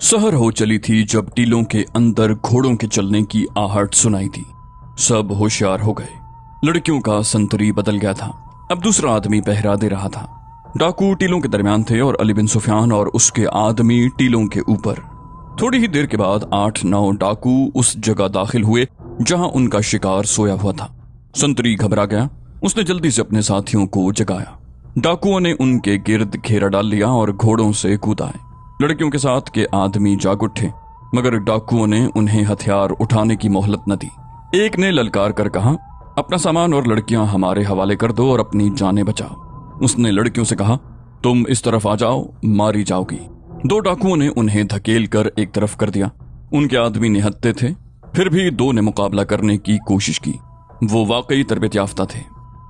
सहर हो चली थी जब टीलों के अंदर घोड़ों के चलने की आहट सुनाई दी। सब होशियार हो गए। लड़कियों का संतरी बदल गया था। अब दूसरा आदमी पहरा दे रहा था। डाकू टीलों के दरमियान थे और अली बिन सुफियान और उसके आदमी टीलों के ऊपर। थोड़ी ही देर के बाद 8-9 डाकू उस जगह दाखिल हुए जहां उनका शिकार सोया हुआ था। संतरी घबरा गया। उसने जल्दी से अपने साथियों को जगाया। डाकुओं ने उनके गिर्द घेरा डाल लिया और घोड़ों से कूद आए। लड़कियों के साथ के आदमी जाग उठे, मगर डाकुओं ने उन्हें हथियार उठाने की मोहलत न दी। एक ने ललकार कर कहा, अपना सामान और लड़कियां हमारे हवाले कर दो और अपनी जानें बचाओ। उसने लड़कियों से कहा, तुम इस तरफ आ जाओ, मारी जाओगी। 2 डाकुओं ने उन्हें धकेल कर एक तरफ कर दिया। उनके आदमी निहत्थे थे, फिर भी 2 ने मुकाबला करने की कोशिश की। वो वाकई तरबियत याफ्ता थे,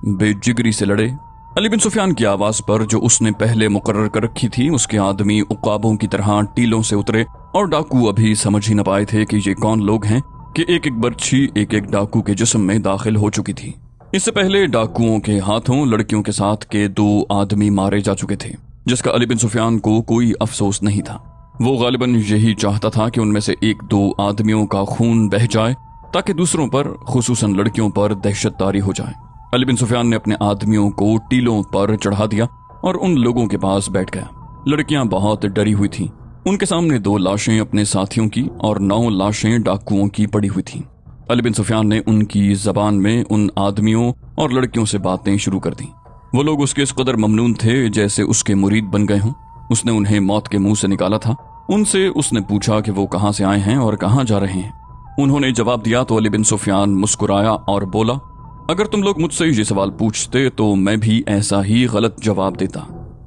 बेजिगरी से लड़े। अली बिन सुफियान की आवाज पर जो उसने पहले मुकर्रर कर रखी थी, उसके आदमी उकाबों की तरह टीलों से उतरे और डाकू अभी समझ ही न पाए थे कि ये कौन लोग हैं कि एक एक बर्छी एक एक डाकू के जिस्म में दाखिल हो चुकी थी। इससे पहले डाकुओं के हाथों लड़कियों के साथ के 2 आदमी मारे जा चुके थे, जिसका अली बिन सुफियान को कोई अफसोस नहीं था। वो गालिबन यही चाहता था कि उनमें से 1-2 आदमियों का खून बह जाए ताकि दूसरों पर, खुसूसन लड़कियों पर दहशत तारी हो जाए। अली बिन सुफियान ने अपने आदमियों को टीलों पर चढ़ा दिया और उन लोगों के पास बैठ गया। लड़कियां बहुत डरी हुई थीं। उनके सामने 2 लाशें अपने साथियों की और 9 लाशें डाकुओं की पड़ी हुई थीं। अली बिन सुफियान ने उनकी जबान में उन आदमियों और लड़कियों से बातें शुरू कर दी। वो लोग उसके इस कदर ममनून थे जैसे उसके मुरीद बन गए हों। उसने उन्हें मौत के मुंह से निकाला था। उनसे उसने पूछा कि वो कहां से आए हैं और कहां जा रहे हैं। उन्होंने जवाब दिया तो अली बिन सुफियान मुस्कुराया और बोला, अगर तुम लोग मुझसे ये सवाल पूछते तो मैं भी ऐसा ही गलत जवाब देता।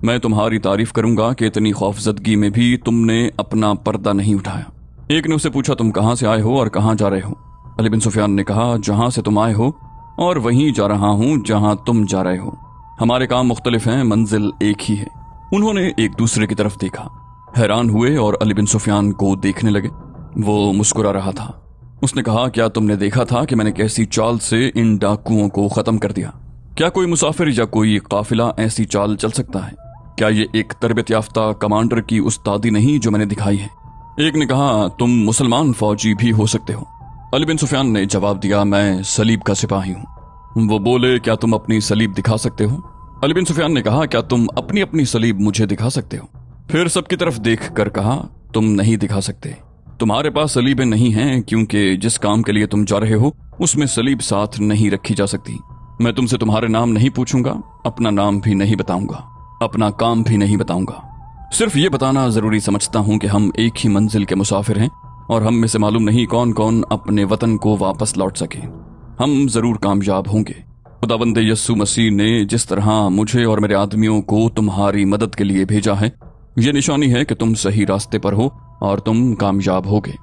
मैं तुम्हारी तारीफ करूंगा कि इतनी खौफजदगी में भी तुमने अपना पर्दा नहीं उठाया। एक ने उसे पूछा, तुम कहां से आए हो और कहां जा रहे हो? अली बिन सुफियान ने कहा, जहां से तुम आए हो और वहीं जा रहा हूं जहां तुम जा रहे हो। हमारे काम मुख्तलिफ हैं, मंजिल एक ही है। उन्होंने एक दूसरे की तरफ देखा, हैरान हुए और अली बिन सुफियान को देखने लगे। वो मुस्कुरा रहा था। उसने कहा, क्या तुमने देखा था कि मैंने कैसी चाल से इन डाकुओं को खत्म कर दिया? क्या कोई मुसाफिर या कोई काफिला ऐसी चाल चल सकता है? क्या ये एक तरबियत याफ्ता कमांडर की उस्तादी नहीं जो मैंने दिखाई है? एक ने कहा, तुम मुसलमान फौजी भी हो सकते हो। अली बिन सुफियान ने जवाब दिया, मैं सलीब का सिपाही हूँ। वो बोले, क्या तुम अपनी सलीब दिखा सकते हो? अली बिन सुफियान ने कहा, क्या तुम अपनी अपनी सलीब मुझे दिखा सकते हो? फिर सबकी तरफ देख कर कहा, तुम नहीं दिखा सकते। तुम्हारे पास सलीबें नहीं हैं क्योंकि जिस काम के लिए तुम जा रहे हो उसमें सलीब साथ नहीं रखी जा सकती। मैं तुमसे तुम्हारे नाम नहीं पूछूंगा, अपना नाम भी नहीं बताऊंगा, अपना काम भी नहीं बताऊंगा। सिर्फ ये बताना जरूरी समझता हूं कि हम एक ही मंजिल के मुसाफिर हैं और हम में से मालूम नहीं कौन कौन अपने वतन को वापस लौट सके। हम जरूर कामयाब होंगे। खुदावंद यस्सु मसीह ने जिस तरह मुझे और मेरे आदमियों को तुम्हारी मदद के लिए भेजा है, ये निशानी है कि तुम सही रास्ते पर हो और तुम कामयाब होगे।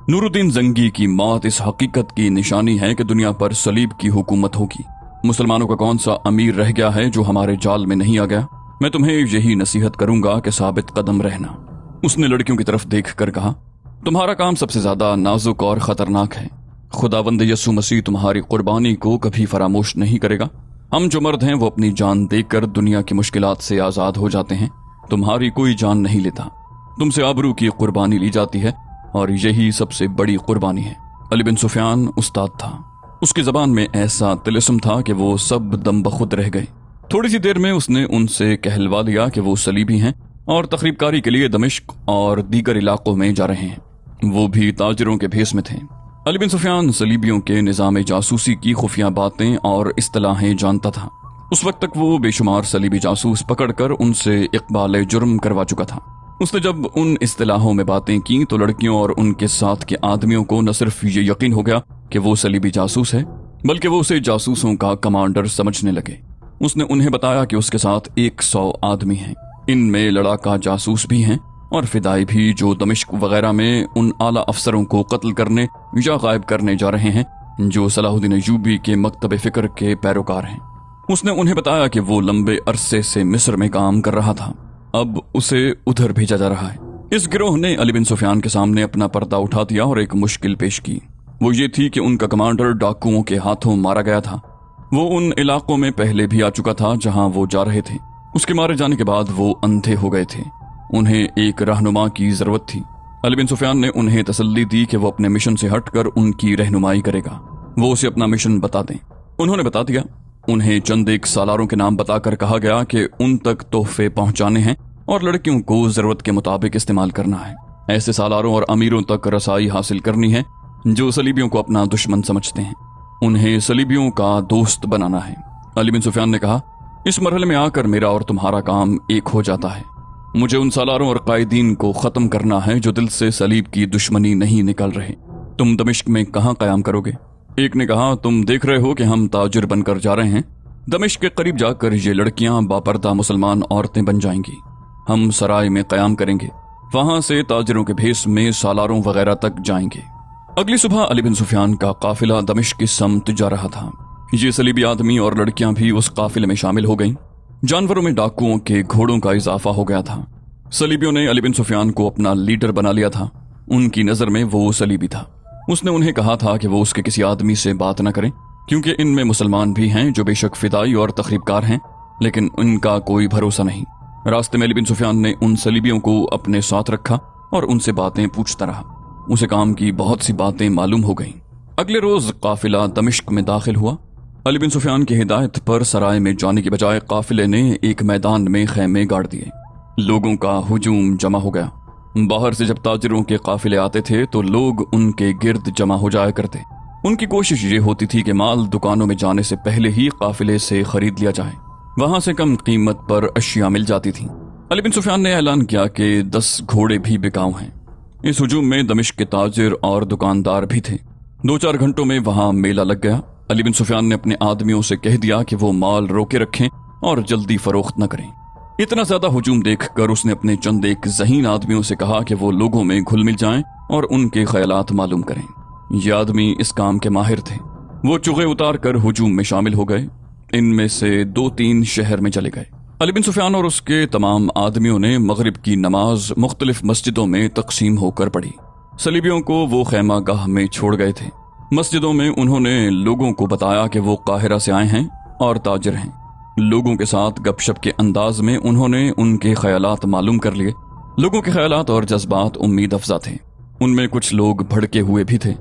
नूरुद्दीन जंगी की मौत इस हकीकत की निशानी है कि दुनिया पर सलीब की हुकूमत होगी। मुसलमानों का कौन सा अमीर रह गया है जो हमारे जाल में नहीं आ गया? मैं तुम्हें यही नसीहत करूंगा कि साबित कदम रहना। उसने लड़कियों की तरफ देख कर कहा, तुम्हारा काम सबसे ज्यादा नाजुक और खतरनाक है। खुदावंद यस्सु मसीह तुम्हारी कुर्बानी को कभी फरामोश नहीं करेगा। हम जो मर्द हैं वो अपनी जान देकर दुनिया की मुश्किलात से आजाद हो जाते हैं। तुम्हारी कोई जान नहीं लेता। तुमसे आबरू की कुर्बानी ली जाती है और यही सबसे बड़ी कुर्बानी है। अली बिन सुफियान उस्ताद था। उसकी जबान में ऐसा तिलिस्म था कि वो सब दम बखुद रह गए। थोड़ी सी देर में उसने उनसे कहलवा लिया कि वो सलीबी हैं और तकरीबकारी के लिए दमिश्क और दीगर इलाकों में जा रहे हैं। वो भी ताजिरों के भेस में थे। अली बिन सुफियान सलीबियों के निजाम जासूसी की खुफिया बातें और इस्तिलाहें जानता था। उस वक्त तक वो बेशुमार सलीबी जासूस पकड़कर उनसे इकबाल जुर्म करवा चुका था। उसने जब उन इस्तिलाहों में बातें की तो लड़कियों और उनके साथ के आदमियों को न सिर्फ ये यकीन हो गया कि वो सलीबी जासूस है, बल्कि वो उसे जासूसों का कमांडर समझने लगे। उसने उन्हें बताया कि उसके साथ 100 आदमी हैं। इनमें लड़ाका जासूस भी हैं और फिदाई भी, जो दमिश्क वगैरह में उन आला अफसरों को कत्ल करने या गायब करने जा रहे हैं जो सलाहुद्दीन अय्यूबी के मकतब फिक्र के पैरोकार हैं। उसने उन्हें बताया कि वो लंबे अरसे से मिस्र में काम कर रहा था, अब उसे उधर भेजा जा रहा है। इस गिरोह ने अली बिन सुफियान के सामने अपना पर्दा उठा दिया और एक मुश्किल पेश की। वो ये थी कि उनका कमांडर डाकुओं के हाथों मारा गया था। वो उन इलाकों में पहले भी आ चुका था जहां वो जा रहे थे। उसके मारे जाने के बाद वो अंधे हो गए थे। उन्हें एक रहनुमा की जरूरत थी। अली बिन सुफियान ने उन्हें तसल्ली दी कि वो अपने मिशन से हटकर उनकी रहनुमाई करेगा, वो उसे अपना मिशन बता दें। उन्होंने बता दिया। उन्हें चंद एक सालारों के नाम बताकर कहा गया कि उन तक तोहफे पहुंचाने हैं और लड़कियों को जरूरत के मुताबिक इस्तेमाल करना है। ऐसे सालारों और अमीरों तक रसाई हासिल करनी है जो सलीबियों को अपना दुश्मन समझते हैं। उन्हें सलीबियों का दोस्त बनाना है। अली बिन सुफियान ने कहा, इस मरहले में आकर मेरा और तुम्हारा काम एक हो जाता है। मुझे उन सालारों और कायदीन को खत्म करना है जो दिल से सलीब की दुश्मनी नहीं निकाल रहे। तुम दमिश्क में कहाँ कयाम करोगे? एक ने कहा, तुम देख रहे हो कि हम ताजिर बनकर जा रहे हैं। दमिश्क के करीब जाकर ये लड़कियां बापर्दा मुसलमान औरतें बन जाएंगी। हम सराय में कयाम करेंगे, वहां से ताजिरों के भेस में सालारों वगैरह तक जाएंगे। अगली सुबह अली बिन सुफियान का काफिला दमिश्क की समत जा रहा था। ये सलीबी आदमी और लड़कियां भी उस काफिले में शामिल हो गईं। जानवरों में डाकुओं के घोड़ों का इजाफा हो गया था। सलीबियों ने अली बिन सुफियान को अपना लीडर बना लिया था। उनकी नजर में वो सलीबी था। उसने उन्हें कहा था कि वो उसके किसी आदमी से बात न करें, क्योंकि इनमें मुसलमान भी हैं जो बेशक फिदाई और तखरीबकार हैं, लेकिन इनका कोई भरोसा नहीं। रास्ते में अली बिन सुफियान ने उन सलीबियों को अपने साथ रखा और उनसे बातें पूछता रहा। उसे काम की बहुत सी बातें मालूम हो गईं। अगले रोज काफिला दमिश्क में दाखिल हुआ। अली बिन सुफियान की हिदायत पर सराय में जाने की बजाय काफिले ने एक मैदान में खैमे गाड़ दिए। लोगों का हुजूम जमा हो गया। बाहर से जब ताजिरों के काफिले आते थे तो लोग उनके गिर्द जमा हो जाया करते। उनकी कोशिश ये होती थी कि माल दुकानों में जाने से पहले ही काफिले से खरीद लिया जाए। वहां से कम कीमत पर अशिया मिल जाती थी। अली बिन सुफियान ने ऐलान किया कि 10 घोड़े भी बिकाऊ हैं। इस हुजूम में दमिश्क के ताजिर और दुकानदार भी थे। 2-4 घंटों में वहां मेला लग गया। अली बिन सुफियान ने अपने आदमियों से कह दिया कि वो माल रोके रखें और जल्दी फरोख्त न करें। इतना ज्यादा हुजूम देखकर उसने अपने चंद एक ज़हीन आदमियों से कहा कि वो लोगों में घुल मिल जाएं और उनके ख्यालात मालूम करें। ये आदमी इस काम के माहिर थे। वो चुगे उतार कर हुजूम में शामिल हो गए। इनमें से 2-3 शहर में चले गए। अली बिन सुफियान और उसके तमाम आदमियों ने मगरिब की नमाज मुख्तलिफ मस्जिदों में तकसीम होकर पढ़ी। सलीबियों को वो खैमा गाह में छोड़ गए थे। मस्जिदों में उन्होंने लोगों को बताया कि वो काहिरा से आए हैं और ताजिर हैं। लोगों के साथ गपशप के अंदाज में उन्होंने उनके ख्यालात मालूम कर लिए। लोगों के ख्यालात और जज्बात उम्मीद अफजा थे। उनमें कुछ लोग भड़के हुए भी थे।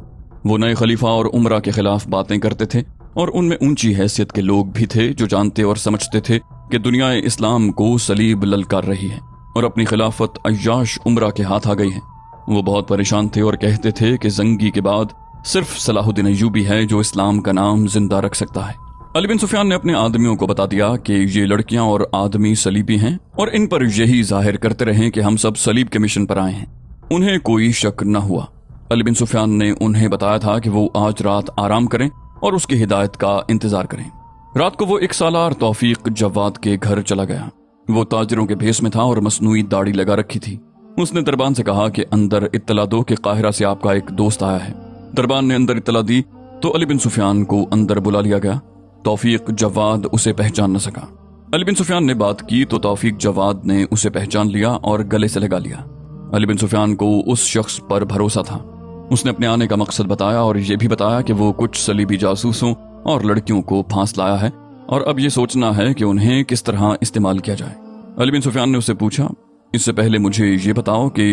वो नए खलीफा और उमरा के खिलाफ बातें करते थे और उनमें ऊंची हैसियत के लोग भी थे जो जानते और समझते थे कि दुनिया इस्लाम को सलीब ललकार रही है और अपनी खिलाफत अय्याश उमरा के हाथ आ गई है। वो बहुत परेशान थे और कहते थे कि जंगी के बाद सिर्फ सलाहुद्दीन अय्यूबी है जो इस्लाम का नाम जिंदा रख सकता है। अली बिन सुफियान ने अपने आदमियों को बता दिया कि ये लड़कियां और आदमी सलीबी हैं और इन पर यही जाहिर करते रहें कि हम सब सलीब के मिशन पर आए हैं। उन्हें कोई शक न हुआ। अली बिन सुफियान ने उन्हें बताया था कि वो आज रात आराम करें और उसकी हिदायत का इंतजार करें। रात को वो 1 सालार तौफीक जवाद के घर चला गया। वो ताजिरों के भेस में था और मसनूई दाढ़ी लगा रखी थी। उसने दरबान से कहा कि अंदर इत्तला दो कि काहिरा से आपका एक दोस्त आया है। दरबान ने अंदर इत्तला दी तो अली बिन सुफियान को अंदर बुला लिया गया। तौफीक जवाद उसे पहचान न सका। अली बिन सुफियान ने बात की तो तौफीक जवाद ने उसे पहचान लिया और गले से लगा लिया। अली बिन सुफियान को उस शख्स पर भरोसा था। उसने अपने आने का मकसद बताया और यह भी बताया कि वो कुछ सलीबी जासूसों और लड़कियों को फांस लाया है और अब ये सोचना है कि उन्हें किस तरह इस्तेमाल किया जाए। अली बिन सुफियान ने उससे पूछा, इससे पहले मुझे ये बताओ कि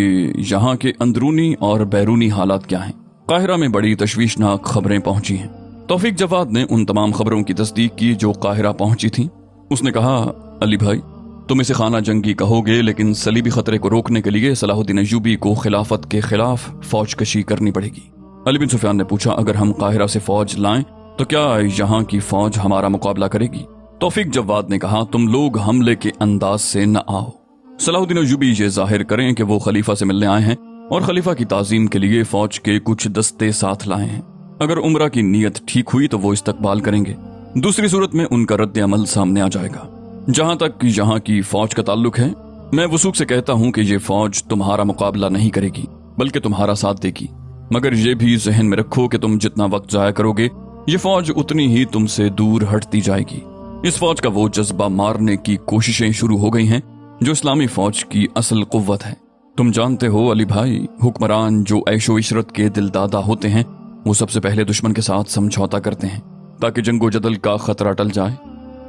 यहाँ के अंदरूनी और बैरूनी हालात क्या हैं? काहिरा में बड़ी तशवीशनाक खबरें पहुंची हैं। तौफीक जवाद ने उन तमाम खबरों की तस्दीक की जो काहिरा पहुंची थी। उसने कहा, अली भाई, तुम इसे खाना जंगी कहोगे, लेकिन सलीबी खतरे को रोकने के लिए सलाहुद्दीन अय्यूबी को खिलाफत के खिलाफ फौज कशी करनी पड़ेगी। अली बिन सुफियान ने पूछा, अगर हम काहिरा से फौज लाएं तो क्या यहाँ की फौज हमारा मुकाबला करेगी? तौफीक जवाद ने कहा, तुम लोग हमले के अंदाज से न आओ। सलाहुद्दीन अय्यूबी ये जाहिर करें कि वो खलीफा से मिलने आए हैं और खलीफा की ताजीम के लिए फौज के कुछ दस्ते साथ लाए हैं। अगर उमरा की नीयत ठीक हुई तो वो इस्तकबाल करेंगे, दूसरी सूरत में उनका रद्द अमल सामने आ जाएगा। जहां तक यहाँ की फौज का ताल्लुक है, मैं वसूख से कहता हूँ कि ये फौज तुम्हारा मुकाबला नहीं करेगी बल्कि तुम्हारा साथ देगी। मगर ये भी जहन में रखो कि तुम जितना वक्त जाया करोगे ये फौज उतनी ही तुमसे दूर हटती जाएगी। इस फौज का वो जज्बा मारने की कोशिशें शुरू हो गई हैं जो इस्लामी फौज की असल कुव्वत है। तुम जानते हो अली भाई, हुक्मरान जो ऐशो इशरत के दिलदादा होते हैं वो सबसे पहले दुश्मन के साथ समझौता करते हैं ताकि जंगो जदल का खतरा टल जाए।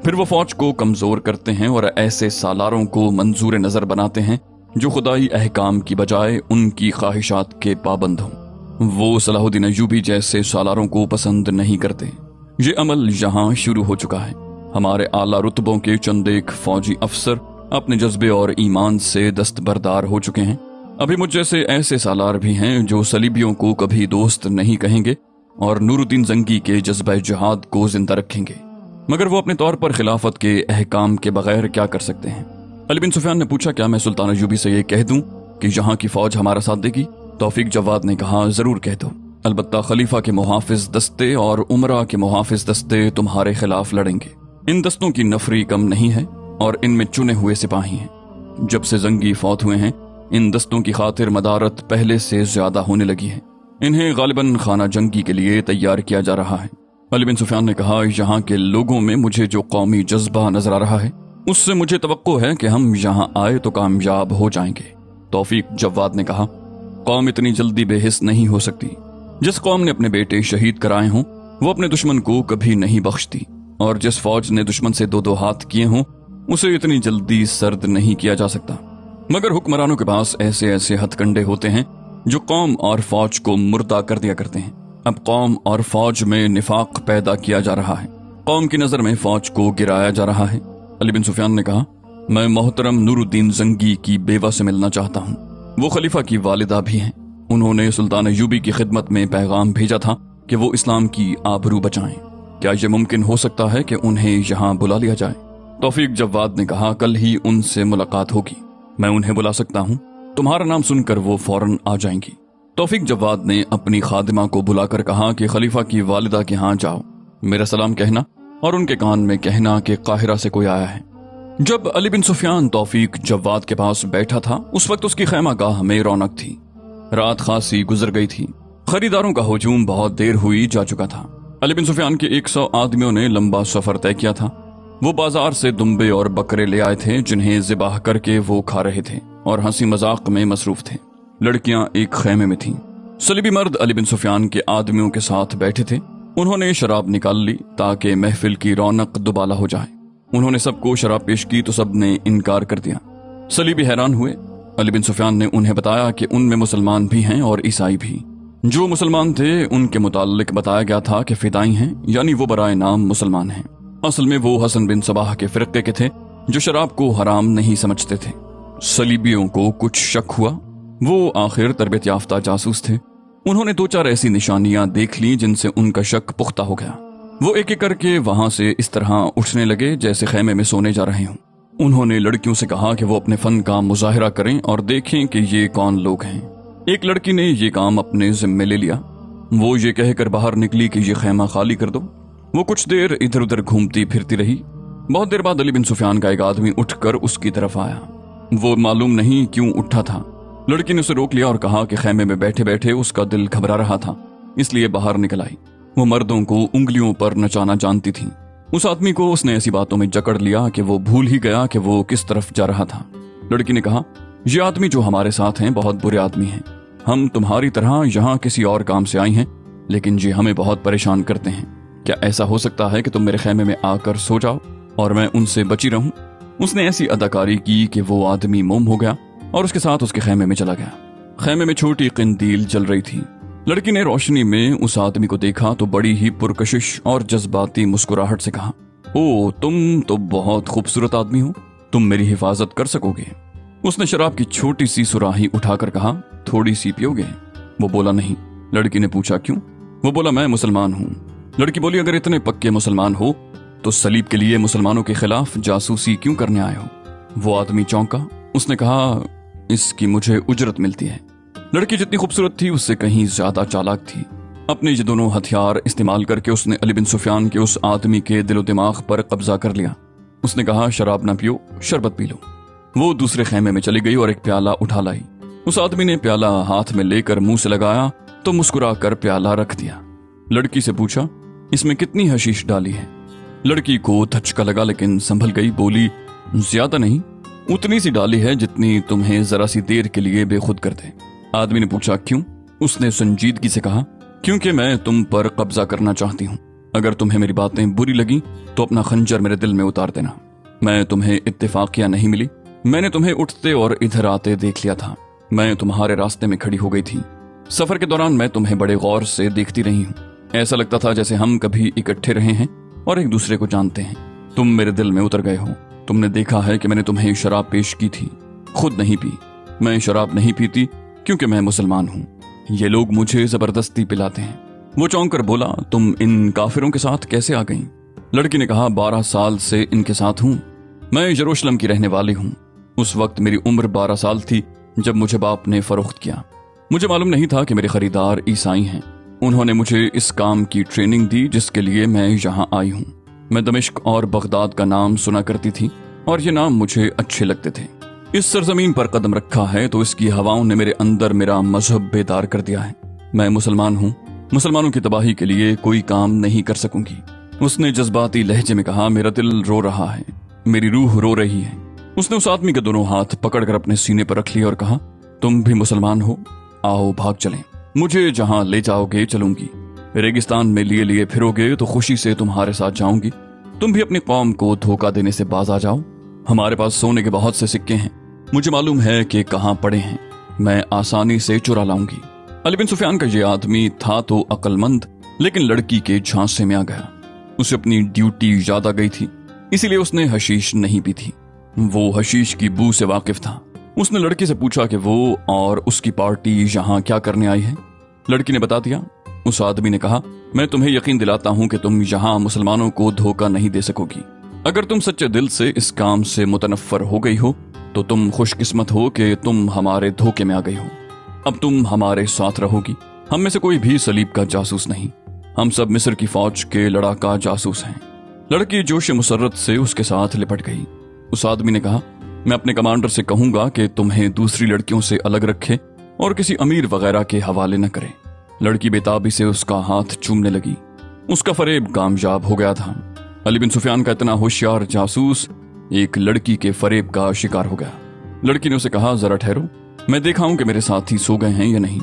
फिर वो फौज को कमजोर करते हैं और ऐसे सालारों को मंजूर नजर बनाते हैं جو خدائی احکام کی بجائے ان کی خواہشات کے پابند ہوں۔ وہ صلاح الدین ایوبی جیسے سالاروں کو پسند نہیں کرتے۔ یہ عمل یہاں شروع ہو چکا ہے۔ ہمارے اعلیٰ رتبوں کے چند ایک فوجی افسر اپنے جذبے اور ایمان سے دستبردار ہو چکے ہیں۔ ابھی مجھ جیسے ایسے سالار بھی ہیں جو صلیبیوں کو کبھی دوست نہیں کہیں گے اور نور الدین زنگی کے جذبہ جہاد کو زندہ رکھیں گے، مگر وہ اپنے طور پر خلافت کے احکام کے بغیر کیا کر سکتے ہیں؟ علی بن سفیان نے پوچھا، کیا میں سلطان ایوبی سے یہ کہہ دوں کہ یہاں کی فوج ہمارا ساتھ دے گی؟ توفیق جواد نے کہا، ضرور کہہ دو، البتہ خلیفہ کے محافظ دستے اور عمرہ کے محافظ دستے تمہارے خلاف لڑیں گے۔ ان دستوں کی نفری کم نہیں ہے اور ان میں چنے ہوئے سپاہی ہیں۔ جب سے زنگی فوت ہوئے ہیں ان دستوں کی خاطر مدارت پہلے سے زیادہ ہونے لگی ہے۔ انہیں غالباً خانہ جنگی کے لیے تیار کیا جا رہا ہے۔ علی بن سفیان نے کہا، یہاں کے لوگوں میں مجھے جو قومی جذبہ نظر آ رہا ہے اس سے مجھے توقع ہے کہ ہم یہاں آئے تو کامیاب ہو جائیں گے۔ توفیق جواد نے کہا، قوم اتنی جلدی بے حس نہیں ہو سکتی۔ جس قوم نے اپنے بیٹے شہید کرائے ہوں وہ اپنے دشمن کو کبھی نہیں بخشتی، اور جس فوج نے دشمن سے دو ہاتھ کیے ہوں اسے اتنی جلدی سرد نہیں کیا جا سکتا۔ مگر حکمرانوں کے پاس ایسے ایسے ہتھ کنڈے ہوتے ہیں جو قوم اور فوج کو مردہ کر دیا کرتے ہیں۔ اب قوم اور فوج میں نفاق پیدا کیا جا رہا ہے، قوم کی نظر میں فوج کو گرایا جا رہا ہے۔ علی بن سفیان نے کہا، میں محترم نور الدین زنگی کی بیوہ سے ملنا چاہتا ہوں۔ وہ خلیفہ کی والدہ بھی ہیں۔ انہوں نے سلطان ایوبی کی خدمت میں پیغام بھیجا تھا کہ وہ اسلام کی آبرو بچائیں۔ کیا یہ ممکن ہو سکتا ہے کہ انہیں یہاں بلا لیا جائے؟ توفیق جواد نے کہا، کل ہی ان سے ملاقات ہوگی، میں انہیں بلا سکتا ہوں، تمہارا نام سن کر وہ فوراً آ جائیں گی۔ توفیق جواد نے اپنی خادمہ کو بلا کر کہا کہ خلیفہ کی والدہ کے ہاں جاؤ، میرا سلام کہنا اور ان کے کان میں کہنا کہ قاہرہ سے کوئی آیا ہے۔ جب علی بن سفیان توفیق جواد کے پاس بیٹھا تھا اس وقت اس کی خیمہ گاہ میں رونق تھی۔ رات خاصی گزر گئی تھی، خریداروں کا ہجوم بہت دیر ہوئی جا چکا تھا۔ علی بن سفیان کے 100 آدمیوں نے لمبا سفر طے کیا تھا۔ وہ بازار سے دمبے اور بکرے لے آئے تھے جنہیں ذبح کر کے وہ کھا رہے تھے اور ہنسی مذاق میں مصروف تھے۔ لڑکیاں ایک خیمے میں تھیں۔ صلیبی مرد علی بن سفیان کے آدمیوں کے ساتھ بیٹھے تھے۔ انہوں نے شراب نکال لی تاکہ محفل کی رونق دوبالا ہو جائے۔ انہوں نے سب کو شراب پیش کی تو سب نے انکار کر دیا۔ صلیبی حیران ہوئے۔ علی بن سفیان نے انہیں بتایا کہ ان میں مسلمان بھی ہیں اور عیسائی بھی۔ جو مسلمان تھے ان کے متعلق بتایا گیا تھا کہ فدائی ہیں، یعنی وہ برائے نام مسلمان ہیں۔ اصل میں وہ حسن بن صباح کے فرقے کے تھے جو شراب کو حرام نہیں سمجھتے تھے۔ صلیبیوں کو کچھ شک ہوا، وہ آخر تربیت یافتہ جاسوس تھے۔ انہوں نے 2-4 ایسی نشانیاں دیکھ لی جن سے ان کا شک پختہ ہو گیا۔ وہ ایک ایک کر کے وہاں سے اس طرح اٹھنے لگے جیسے خیمے میں سونے جا رہے ہوں۔ انہوں نے لڑکیوں سے کہا کہ وہ اپنے فن کا مظاہرہ کریں اور دیکھیں کہ یہ کون لوگ ہیں۔ ایک لڑکی نے یہ کام اپنے ذمے لے لیا۔ وہ یہ کہہ کر باہر نکلی کہ یہ خیمہ خالی کر دو۔ وہ کچھ دیر ادھر ادھر گھومتی پھرتی رہی۔ بہت دیر بعد علی بن سفیان کا ایک آدمی اٹھ کر اس کی طرف آیا۔ وہ معلوم نہیں کیوں اٹھا تھا۔ لڑکی نے اسے روک لیا اور کہا کہ خیمے میں بیٹھے بیٹھے اس کا دل گھبرا رہا تھا، اس لیے باہر نکل آئی۔ وہ مردوں کو انگلیوں پر نچانا جانتی تھی۔ اس آدمی کو اس نے ایسی باتوں میں جکڑ لیا کہ وہ بھول ہی گیا کہ وہ کس طرف جا رہا تھا۔ لڑکی نے کہا، یہ آدمی جو ہمارے ساتھ ہیں بہت برے آدمی ہیں۔ ہم تمہاری طرح یہاں کسی اور کام سے آئی ہیں، لیکن یہ ہمیں بہت پریشان کرتے ہیں۔ کیا ایسا ہو سکتا ہے کہ تم میرے خیمے میں آ کر سو جاؤ اور میں ان سے بچی رہوں؟ اس نے ایسی اداکاری کی کہ وہ آدمی موم ہو گیا اور اس کے ساتھ اس کے خیمے میں چلا گیا۔ خیمے میں چھوٹی قندیل جل رہی تھی۔ لڑکی نے روشنی میں اس آدمی کو دیکھا تو بڑی ہی پرکشش اور جذباتی مسکراہٹ سے کہا، او تم تو بہت خوبصورت آدمی ہو، تم میری حفاظت کر سکو گے؟ اس نے شراب کی چھوٹی سی سراہی اٹھا کر کہا، تھوڑی سی پیو گے؟ وہ بولا نہیں۔ لڑکی نے پوچھا کیوں؟ وہ بولا میں مسلمان ہوں۔ لڑکی بولی اگر اتنے پکے مسلمان ہو تو صلیب کے لیے مسلمانوں کے خلاف جاسوسی کیوں کرنے آئے ہو؟ وہ آدمی چونکا۔ اس نے کہا اس کی مجھے اجرت ملتی ہے۔ لڑکی جتنی خوبصورت تھی اس سے کہیں زیادہ چالاک تھی۔ اپنے یہ دونوں ہتھیار استعمال کر کے اس نے علی بن سفیان کے اس آدمی کے دل و دماغ پر قبضہ کر لیا۔ اس نے کہا شراب نہ پیو، شربت پی لو۔ وہ دوسرے خیمے میں چلی گئی اور ایک پیالہ اٹھا لائی۔ اس آدمی نے پیالہ ہاتھ میں لے کر منہ سے لگایا تو مسکرا کر پیالہ رکھ دیا۔ لڑکی سے پوچھا اس میں کتنی حشیش ڈالی ہے؟ لڑکی کو دھچکا لگا لیکن سنبھل گئی، بولی زیادہ نہیں، اتنی سی ڈالی ہے جتنی تمہیں ذرا سی دیر کے لیے بے خود کر دے۔ آدمی نے پوچھا کیوں؟ اس نے سنجیدگی سے کہا کیونکہ میں تم پر قبضہ کرنا چاہتی ہوں۔ اگر تمہیں میری باتیں بری لگیں تو اپنا خنجر میرے دل میں اتار دینا۔ میں تمہیں اتفاقیہ نہیں ملی، मैंने तुम्हें उठते और इधर आते देख लिया था। मैं तुम्हारे रास्ते में खड़ी हो गई थी। सफर के दौरान मैं तुम्हें बड़े गौर से देखती रही हूँ। ऐसा लगता था जैसे हम कभी इकट्ठे रहे हैं और एक दूसरे को जानते हैं। तुम मेरे दिल में उतर गए हो। तुमने देखा है कि मैंने तुम्हें शराब पेश की थी, खुद नहीं पी। मैं शराब नहीं पीती क्योंकि मैं मुसलमान हूँ। ये लोग मुझे जबरदस्ती पिलाते हैं। वो चौंक कर बोला, तुम इन काफिरों के साथ कैसे आ गई? लड़की ने कहा, 12 साल से इनके साथ हूँ। मैं यरूशलेम की रहने वाली हूँ। उस वक्त मेरी उम्र 12 साल थी जब मुझे बाप ने फरोख्त किया। मुझे मालूम नहीं था कि मेरे खरीदार ईसाई हैं। उन्होंने मुझे इस काम की ट्रेनिंग दी जिसके लिए मैं यहाँ आई हूँ। मैं दमिश्क और बगदाद का नाम सुना करती थी और ये नाम मुझे अच्छे लगते थे। इस सरजमीन पर कदम रखा है तो इसकी हवाओं ने मेरे अंदर मेरा मजहब बेदार कर दिया है। मैं मुसलमान हूँ। मुसलमानों की तबाही के लिए कोई काम नहीं कर सकूंगी। उसने जज्बाती लहजे में कहा, मेरा दिल रो रहा है, मेरी रूह रो रही है। उसने उस आदमी के दोनों हाथ पकड़कर अपने सीने पर रख लिया और कहा, तुम भी मुसलमान हो? आओ भाग चलें। मुझे जहां ले जाओगे चलूंगी। रेगिस्तान में लिए लिए फिरोगे तो खुशी से तुम्हारे साथ जाऊंगी। तुम भी अपनी कौम को धोखा देने से बाज आ जाओ। हमारे पास सोने के बहुत से सिक्के हैं। मुझे मालूम है कि कहां पड़े हैं। मैं आसानी से चुरा लाऊंगी। अली बिन सुफियान का ये आदमी था तो अक्लमंद, लेकिन लड़की के झांसे में आ गया। उसे अपनी ड्यूटी याद आ गई थी, इसीलिए उसने हशीश नहीं पी थी। वो हशीश की बू से वाकिफ था। उसने लड़की से पूछा कि वो और उसकी पार्टी यहाँ क्या करने आई है। लड़की ने बता दिया। उस आदमी ने कहा, मैं तुम्हें यकीन दिलाता हूँ कि तुम यहाँ मुसलमानों को धोखा नहीं दे सकोगी। अगर तुम सच्चे दिल से इस काम से मुतनफ्फर हो गई हो तो तुम खुशकिस्मत हो कि तुम हमारे धोखे में आ गई हो। अब तुम हमारे साथ रहोगी। हम में से कोई भी सलीब का जासूस नहीं। हम सब मिस्र की फौज के लड़ाका जासूस हैं। लड़की जोश मुसर्रत से उसके साथ लिपट गई। उस आदमी ने कहा, मैं अपने कमांडर से कहूंगा कि तुम्हें दूसरी लड़कियों से अलग रखे और किसी अमीर वगैरह के हवाले न करे। लड़की बेताबी से उसका हाथ चूमने लगी। उसका फरेब कामयाब हो गया था। अली बिन सुफियान का इतना होशियार जासूस एक लड़की के फरेब का शिकार हो गया। लड़की ने उसे कहा, जरा ठहरो, मैं देखा हूं कि मेरे साथी सो गए हैं या नहीं।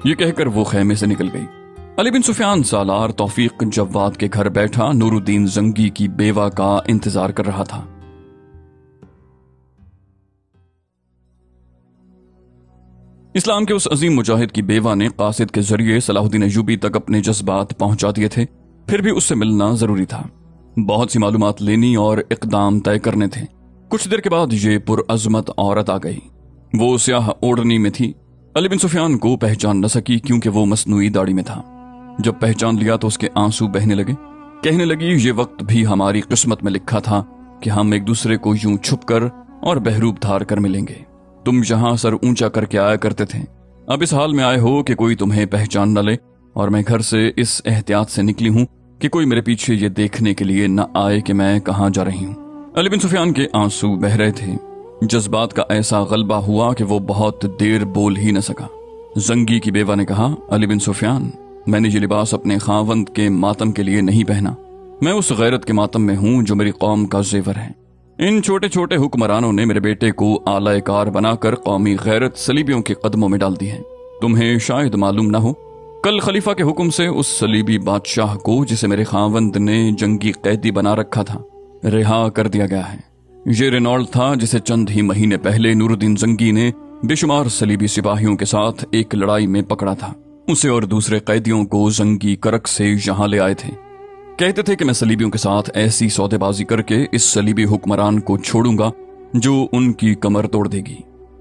ये कहकर वो खेमे से निकल गई। अली बिन सुफियान सालार तौफीक जव्वाद के घर बैठा नूरुद्दीन जंगी की बेवा का इंतजार कर रहा था। इस्लाम के उस अजीम मुजाहिद की बेवा ने कासिद के जरिए सलाहुद्दीन अय्यूबी तक अपने जज्बात पहुंचा दिए थे। फिर भी उससे मिलना जरूरी था। बहुत सी मालूमात लेनी और इकदाम तय करने थे। कुछ देर के बाद ये पुरअज़मत औरत आ गई। वो स्याह ओढ़नी में थी। अली बिन सुफियान को पहचान न सकी क्योंकि वो मसनूई दाढ़ी में था। जब पहचान लिया तो उसके आंसू बहने लगे। कहने लगी, ये वक्त भी हमारी किस्मत में लिखा था कि हम एक दूसरे को यूं छुपकर और बहरूप धार कर मिलेंगे। तुम जहां सर ऊंचा करके आया करते थे, अब इस हाल में आए हो कि कोई तुम्हें पहचान न ले। और मैं घर से इस एहतियात से निकली हूं कि कोई मेरे पीछे ये देखने के लिए न आए कि मैं कहां जा रही हूं। अली बिन सुफियान के आंसू बह रहे थे। जज्बात का ऐसा गलबा हुआ कि वो बहुत देर बोल ही न सका। जंगी की बेवा ने कहा, अली बिन सुफियान, मैंने ये लिबास अपने खावंद के मातम के लिए नहीं पहना। मैं उस गैरत के मातम में हूं जो मेरी कौम का जेवर है। इन छोटे छोटे हुक्मरानों ने मेरे बेटे को आला कार बनाकर कौमी गैरत सलीबियों के कदमों में डाल दी है। तुम्हें शायद मालूम न हो, कल खलीफा के हुक्म से उस सलीबी बादशाह को, जिसे मेरे खावंद ने जंगी कैदी बना रखा था, रिहा कर दिया गया है। ये रेनॉल्ड था जिसे चंद ही महीने पहले नूरुद्दीन जंगी ने बेशुमार सलीबी सिपाहियों के साथ एक लड़ाई में पकड़ा था। उसे और दूसरे कैदियों को जंगी करक से यहाँ ले आए थे। कहते थे कि मैं सलीबियों के साथ ऐसी सौदेबाजी करके इस सलीबी हुक्मरान को छोड़ूंगा जो उनकी कमर तोड़ देगी।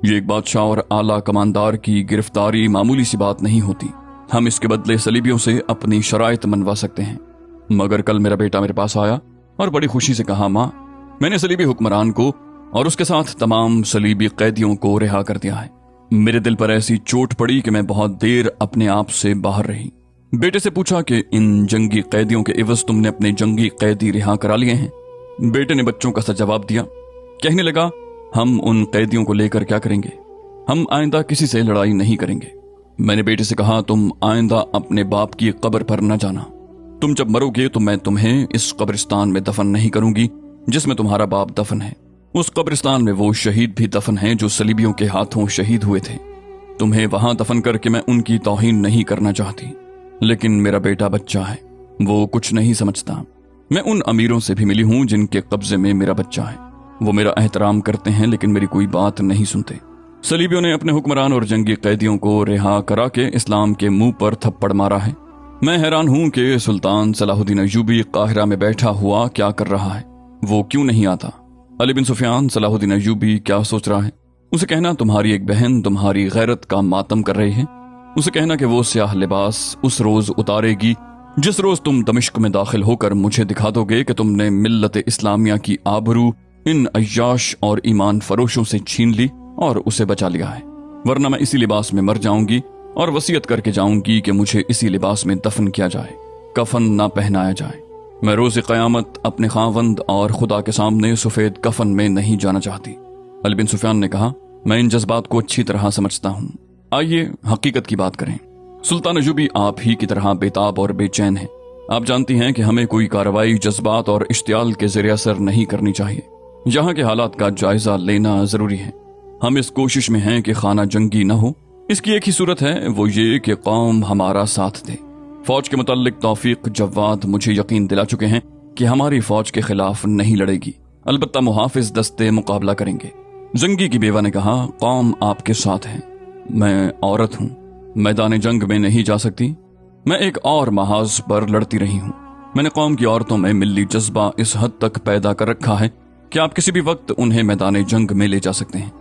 ये एक बादशाह और आला कमांडार की गिरफ्तारी मामूली सी बात नहीं होती। हम इसके बदले सलीबियों से अपनी शराइत मनवा सकते हैं। मगर कल मेरा बेटा मेरे पास आया और बड़ी खुशी से कहा, माँ, मैंने सलीबी हुक्मरान को और उसके साथ तमाम सलीबी कैदियों को रिहा कर दिया है। मेरे दिल पर ऐसी चोट पड़ी कि मैं बहुत देर अपने आप से बाहर रही। बेटे से पूछा कि इन जंगी कैदियों के इवज तुमने अपने जंगी कैदी रिहा करा लिए हैं। बेटे ने बच्चों का सा जवाब दिया। कहने लगा, हम उन कैदियों को लेकर क्या करेंगे? हम आइंदा किसी से लड़ाई नहीं करेंगे। मैंने बेटे से कहा, तुम आइंदा अपने बाप की कब्र पर न जाना। तुम जब मरोगे तो मैं तुम्हें इस कब्रिस्तान में दफन नहीं करूंगी जिसमें तुम्हारा बाप दफन है। उस कब्रिस्तान में वो शहीद भी दफन हैं जो सलीबियों के हाथों शहीद हुए थे। तुम्हें वहां दफन करके मैं उनकी तौहीन नहीं करना चाहती, लेकिन मेरा बेटा बच्चा है, वो कुछ नहीं समझता। मैं उन अमीरों से भी मिली हूं जिनके कब्जे में मेरा बच्चा है। वो मेरा एहतराम करते हैं लेकिन मेरी कोई बात नहीं सुनते। सलीबियों ने अपने हुक्मरान और जंगी कैदियों को रिहा करा के इस्लाम के मुंह पर थप्पड़ मारा है। मैं हैरान हूं कि सुल्तान सलाहुद्दीन अय्यूबी काहिरा में बैठा हुआ क्या कर रहा है, वो क्यों नहीं आता। अली बिन सुफियान सलाहुद्दीन अय्यूबी क्या सोच रहा है। उसे कहना तुम्हारी एक बहन तुम्हारी गैरत का मातम कर रही है। उसे कहना कि वो स्याह लिबास उस रोज उतारेगी जिस रोज तुम दमिश्क में दाखिल होकर मुझे दिखा दोगे कि तुमने मिल्लत इस्लामिया की आबरू इन अय्याश और ईमान फरोशों से छीन ली और उसे बचा लिया है, वरना मैं इसी लिबास में मर जाऊंगी और वसीयत करके जाऊंगी कि मुझे इसी लिबास में दफन किया जाए, कफन ना पहनाया जाए। मैं रोज़ क़यामत अपने खावंद और खुदा के सामने सफ़ेद कफन में नहीं जाना चाहती। अली बिन सुफियान ने कहा, मैं इन जज्बात को अच्छी तरह समझता हूँ। आइए हकीकत की बात करें। सुल्तान अय्यूबी आप ही की तरह बेताब और बेचैन है। आप जानती हैं कि हमें कोई कार्रवाई जज्बात और इश्तियाल के ज़रिए असर नहीं करनी चाहिए। यहाँ के हालात का जायजा लेना जरूरी है। हम इस कोशिश में हैं कि खाना जंगी न हो। इसकी एक ही सूरत है, वो ये कि कौम हमारा साथ दे। फौज के मुताल्लिक तौफीक जवाद मुझे यकीन दिला चुके हैं कि हमारी फौज के खिलाफ नहीं लड़ेगी, अलबत्ता मुहाफिज दस्ते मुकाबला करेंगे। जंगी की बेवा ने कहा, कौम आपके साथ है। मैं औरत हूँ, मैदान जंग में नहीं जा सकती। मैं एक और महाज पर लड़ती रही हूँ। मैंने कौम की औरतों में मिल्ली जज्बा इस हद तक पैदा कर रखा है कि आप किसी भी वक्त उन्हें मैदान जंग में ले जा सकते हैं।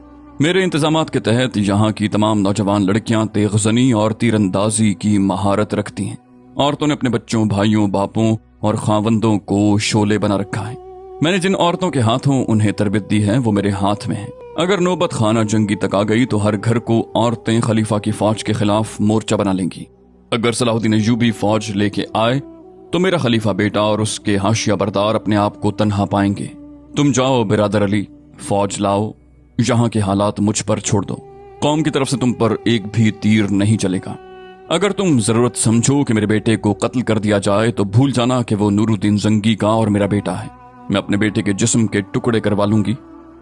मेरे इंतजामात के तहत यहाँ की तमाम नौजवान लड़कियां तेगजनी और तीरंदाजी की महारत रखती हैं। औरतों ने अपने बच्चों, भाइयों, बापों और खावंदों को शोले बना रखा है। मैंने जिन औरतों के हाथों उन्हें तरबियत दी है वो मेरे हाथ में है। अगर नौबत खाना जंगी तक आ गई तो हर घर को औरतें खलीफा की फौज के खिलाफ मोर्चा बना लेंगी। अगर सलाहुद्दीन अय्यूबी फौज लेके आए तो मेरा खलीफा बेटा और उसके हाशिया बरदार अपने आप को तन्हा पाएंगे। तुम जाओ बिरादर अली, फौज लाओ, यहाँ के हालात मुझ पर छोड़ दो। कौम की तरफ से तुम पर एक भी तीर नहीं चलेगा। अगर तुम जरूरत समझो कि मेरे बेटे को कत्ल कर दिया जाए तो भूल जाना कि वो नूरुद्दीन जंगी का और मेरा बेटा है। मैं अपने बेटे के जिस्म के टुकड़े करवा लूंगी,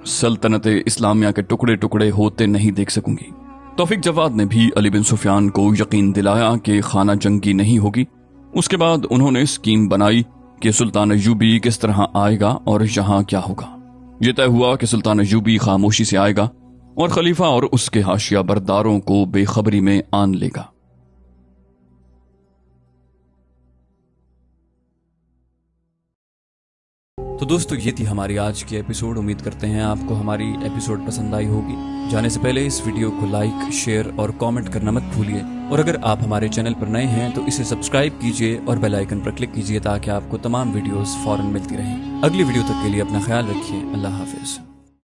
सल्तनत इस्लामिया के टुकड़े टुकड़े होते नहीं देख सकूंगी। तौफीक जवाद ने भी अली बिन सुफियान को यकीन दिलाया कि खाना जंगी नहीं होगी। उसके बाद उन्होंने स्कीम बनाई कि सुल्तान अय्यूबी किस तरह आएगा और यहाँ क्या होगा। ये तय हुआ कि सुल्तान अय्यूबी खामोशी से आएगा और खलीफा और उसके हाशिया बरदारों को बेखबरी में आन लेगा। तो दोस्तों, ये थी हमारी आज की एपिसोड। उम्मीद करते हैं आपको हमारी एपिसोड पसंद आई होगी। जाने से पहले इस वीडियो को लाइक, शेयर और कमेंट करना मत भूलिए। और अगर आप हमारे चैनल पर नए हैं तो इसे सब्सक्राइब कीजिए और बेल आइकन पर क्लिक कीजिए ताकि आपको तमाम वीडियोस फौरन मिलती रहें। अगली वीडियो तक के लिए अपना ख्याल रखिए। अल्लाह हाफिज।